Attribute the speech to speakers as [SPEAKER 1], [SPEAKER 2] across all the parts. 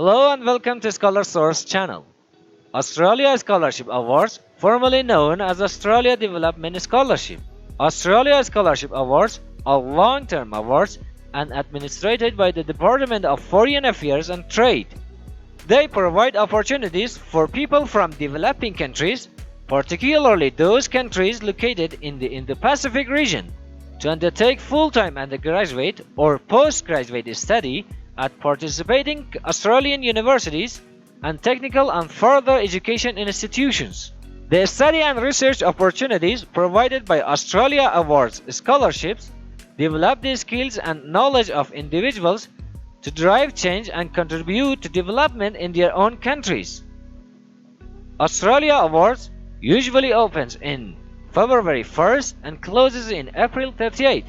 [SPEAKER 1] Hello and welcome to Scholar Source channel. Australia Scholarship Awards, formerly known as Australia Development Scholarship. Australia Scholarship Awards are long-term awards and administered by the Department of Foreign Affairs and Trade. They provide opportunities for people from developing countries, particularly those countries located in the Indo-Pacific region, to undertake full-time undergraduate or postgraduate study at participating Australian universities and technical and further education institutions. The study and research opportunities provided by Australia Awards scholarships develop the skills and knowledge of individuals to drive change and contribute to development in their own countries. Australia Awards usually opens in February 1st and closes in April 30th,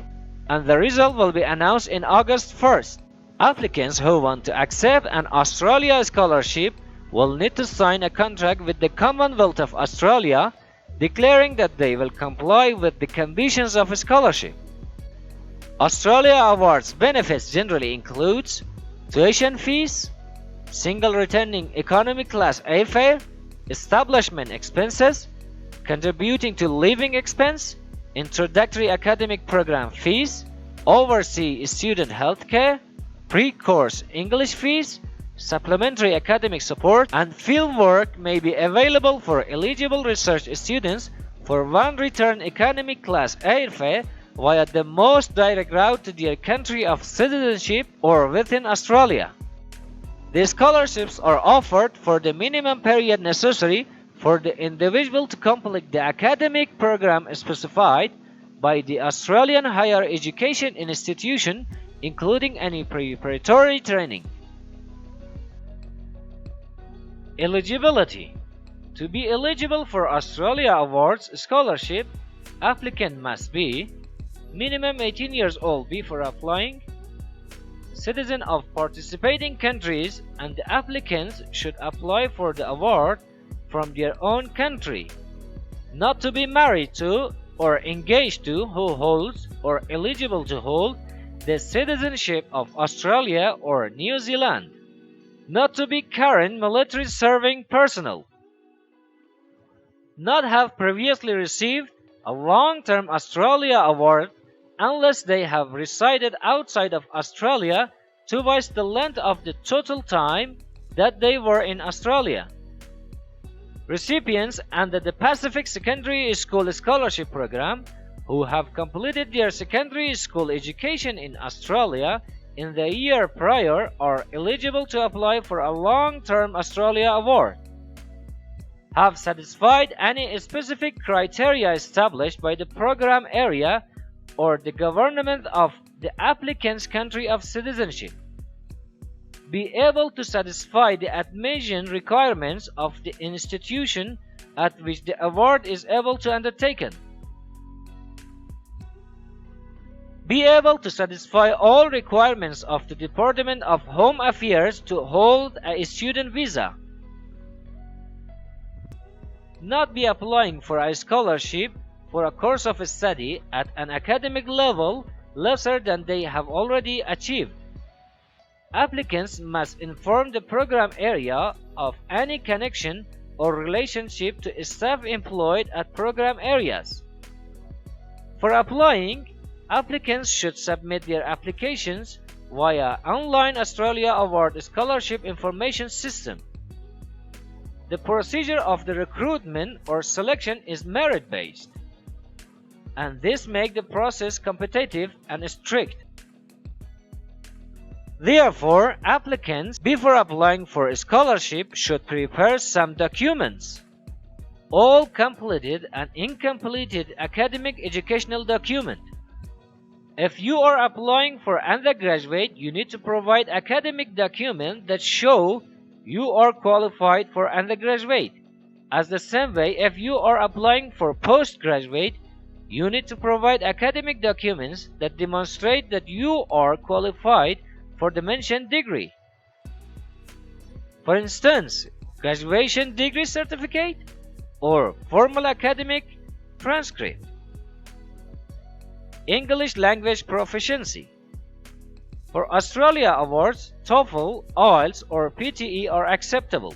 [SPEAKER 1] and the result will be announced in August 1st. Applicants who want to accept an Australia scholarship will need to sign a contract with the Commonwealth of Australia declaring that they will comply with the conditions of a scholarship. Australia Awards benefits generally includes tuition fees, single returning economy class airfare, establishment expenses, contributing to living expense, introductory academic program fees, overseas student health care, pre-course English fees, supplementary academic support, and field work may be available for eligible research students for one return economy class airfare via the most direct route to their country of citizenship or within Australia. The scholarships are offered for the minimum period necessary for the individual to complete the academic program specified by the Australian Higher Education Institution, including any preparatory training. Eligibility. To be eligible for Australia Awards scholarship, applicant must be minimum 18 years old before applying, citizen of participating countries, and the applicants should apply for the award from their own country, not to be married to or engaged to who holds or eligible to hold the citizenship of Australia or New Zealand, not to be current military serving personnel, not have previously received a long-term Australia award unless they have resided outside of Australia twice the length of the total time that they were in Australia. Recipients under the Pacific Secondary School Scholarship Program who have completed their secondary school education in Australia in the year prior are eligible to apply for a long-term Australia award. Have satisfied any specific criteria established by the program area or the government of the applicant's country of citizenship. Be able to satisfy the admission requirements of the institution at which the award is able to undertaken. Be able to satisfy all requirements of the Department of Home Affairs to hold a student visa. Not be applying for a scholarship for a course of study at an academic level lesser than they have already achieved. Applicants must inform the program area of any connection or relationship to staff employed at program areas. For applying, applicants should submit their applications via online Australia Award Scholarship Information System. The procedure of the recruitment or selection is merit-based, and this makes the process competitive and strict. Therefore, applicants, before applying for a scholarship, should prepare some documents. All completed and incompleted academic educational document. If you are applying for undergraduate, you need to provide academic documents that show you are qualified for undergraduate. As the same way, if you are applying for postgraduate, you need to provide academic documents that demonstrate that you are qualified for the mentioned degree. For instance, graduation degree certificate or formal academic transcript. English language proficiency. For Australia awards, TOEFL, IELTS or PTE are acceptable.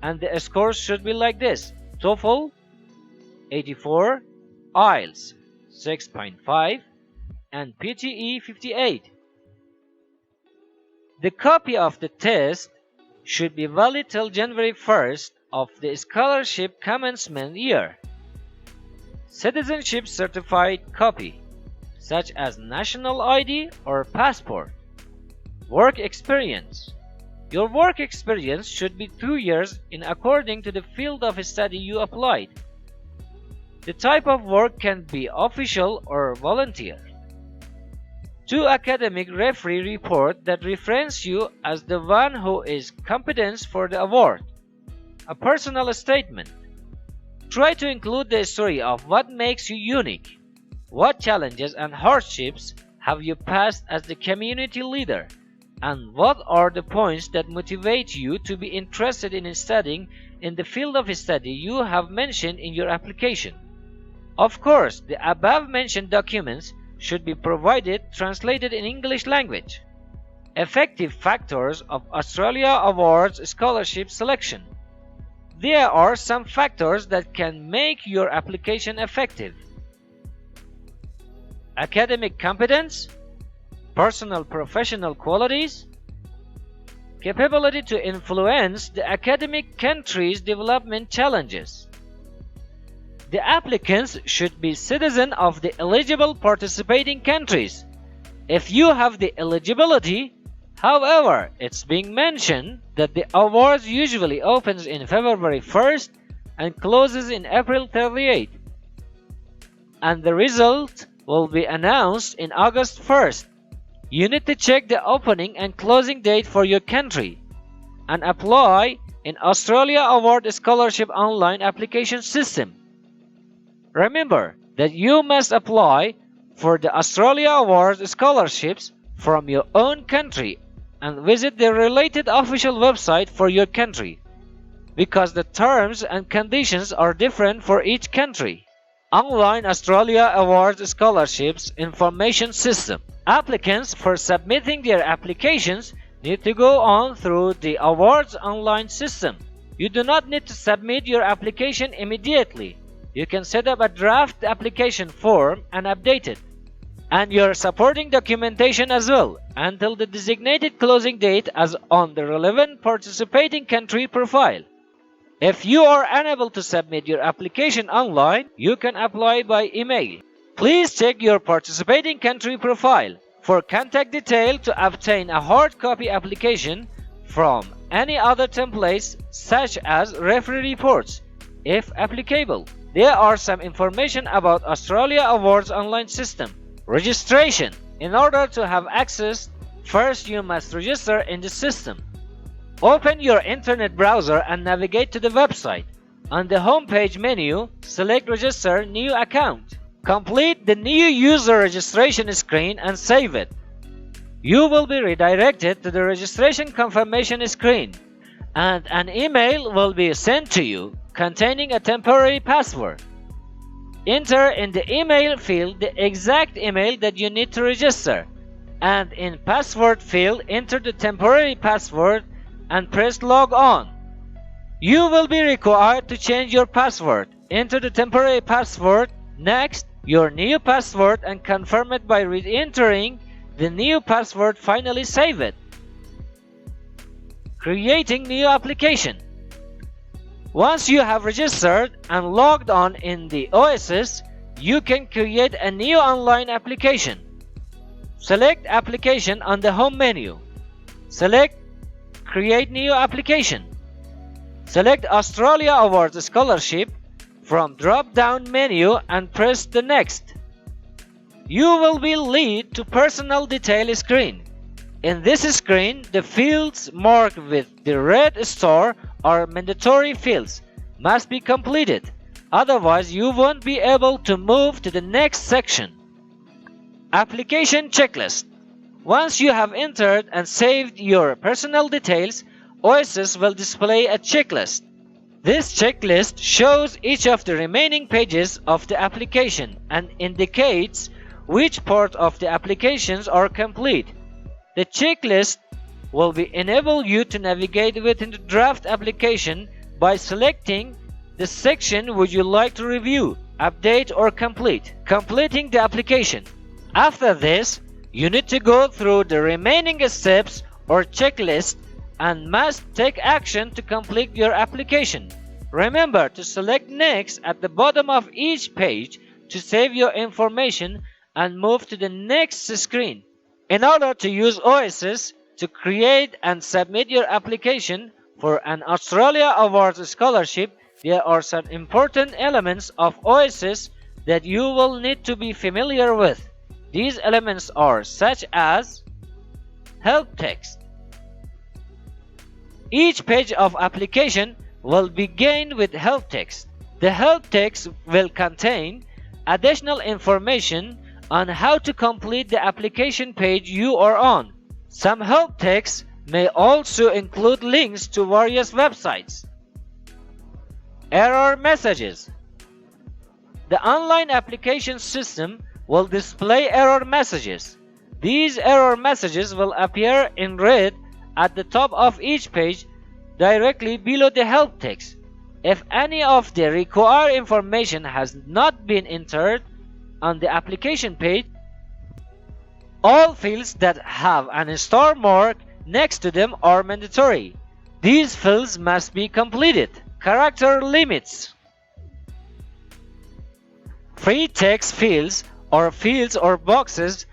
[SPEAKER 1] And the scores should be like this: TOEFL 84, IELTS 6.5 and PTE 58. The copy of the test should be valid till January 1st of the scholarship commencement year. Citizenship certified copy, such as national ID or passport. Work experience. Your work experience should be 2 years in according to the field of study you applied. The type of work can be official or volunteer. 2 academic referee report that reference you as the one who is competent for the award. A personal statement. Try to include the story of what makes you unique. What challenges and hardships have you passed as the community leader? And what are the points that motivate you to be interested in studying in the field of study you have mentioned in your application? Of course, the above mentioned documents should be provided translated in English language. Effective factors of Australia Awards Scholarship selection. There are some factors that can make your application effective. Academic competence, personal professional qualities, capability to influence the academic country's development challenges. The applicants should be citizens of the eligible participating countries. If you have the eligibility, however, it's being mentioned that the awards usually opens in February 1st and closes in April 30th, and the result will be announced in August 1st. You need to check the opening and closing date for your country and apply in Australia Award Scholarship online application system. Remember that you must apply for the Australia Awards scholarships from your own country and visit the related official website for your country, because the terms and conditions are different for each country. Online Australia Awards Scholarships Information System. Applicants for submitting their applications need to go on through the awards online system. You do not need to submit your application immediately. You can set up a draft application form and update it, and your supporting documentation as well, until the designated closing date as on the relevant participating country profile. If you are unable to submit your application online, you can apply by email. Please check your participating country profile for contact detail to obtain a hard copy application from any other templates such as referee reports, if applicable. There are some information about Australia Awards online system. Registration. In order to have access, first you must register in the system. Open your internet browser and navigate to the website. On the homepage menu, select Register New Account. Complete the new user registration screen and save it. You will be redirected to the registration confirmation screen, and an email will be sent to you containing a temporary password. Enter in the email field the exact email that you need to register, and in password field enter the temporary password and press log on. You will be required to change your password. Enter the temporary password, next your new password, and confirm it by re-entering the new password. Finally save it. Creating new application. Once you have registered and logged on in the OSS, you can create a new online application. Select Application on the home menu. Select Create New Application. Select Australia Awards Scholarship from drop-down menu and press the Next. You will be led to Personal Detail screen. In this screen, the fields marked with the red star are mandatory fields, must be completed, otherwise you won't be able to move to the next section. Application Checklist. Once you have entered and saved your personal details, OSS will display a checklist. This checklist shows each of the remaining pages of the application and indicates which part of the applications are complete. The checklist will enable you to navigate within the draft application by selecting the section would you like to review, update, or complete, completing the application. After this, you need to go through the remaining steps or checklist and must take action to complete your application. Remember to select Next at the bottom of each page to save your information and move to the next screen. In order to use OSS to create and submit your application for an Australia Awards scholarship, there are some important elements of OSS that you will need to be familiar with. These elements are such as help text. Each page of application will begin with help text. The help text will contain additional information on how to complete the application page you are on. Some help text may also include links to various websites. Error messages. The online application system will display error messages. These error messages will appear in red at the top of each page directly below the help text. If any of the required information has not been entered on the application page, all fields that have an star mark next to them are mandatory. These fields must be completed. Character limits. Free text fields are fields or boxes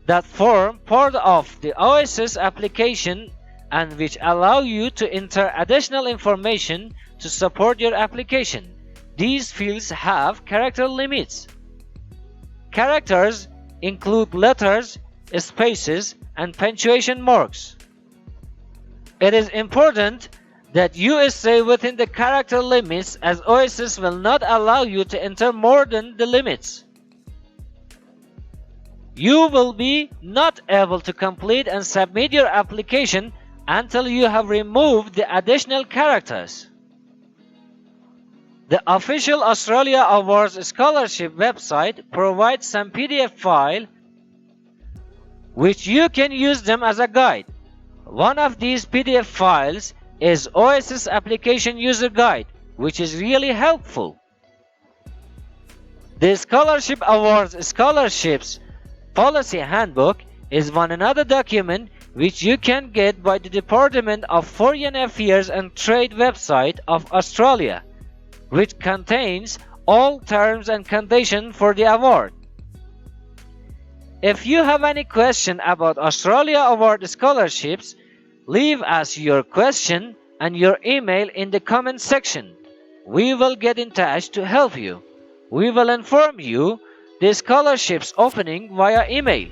[SPEAKER 1] that form part of the OSS application and which allow you to enter additional information to support your application. These fields have character limits. Characters include letters, spaces, and punctuation marks. It is important that you stay within the character limits as OSS will not allow you to enter more than the limits. You will be not able to complete and submit your application until you have removed the additional characters. The official Australia Awards Scholarship website provides some PDF file which you can use them as a guide. One of these PDF files is OSS Application User Guide, which is really helpful. The Scholarship Awards Scholarships Policy Handbook is one another document which you can get by the Department of Foreign Affairs and Trade website of Australia, which contains all terms and conditions for the award. If you have any question about Australia Award scholarships, leave us your question and your email in the comment section. We will get in touch to help you. We will inform you the scholarships opening via email.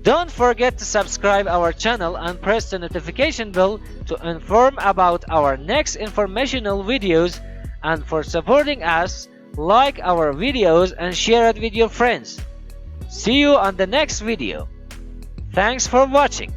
[SPEAKER 1] Don't forget to subscribe our channel and press the notification bell to inform about our next informational videos, and for supporting us, like our videos and share it with your friends. See you on the next video. Thanks for watching.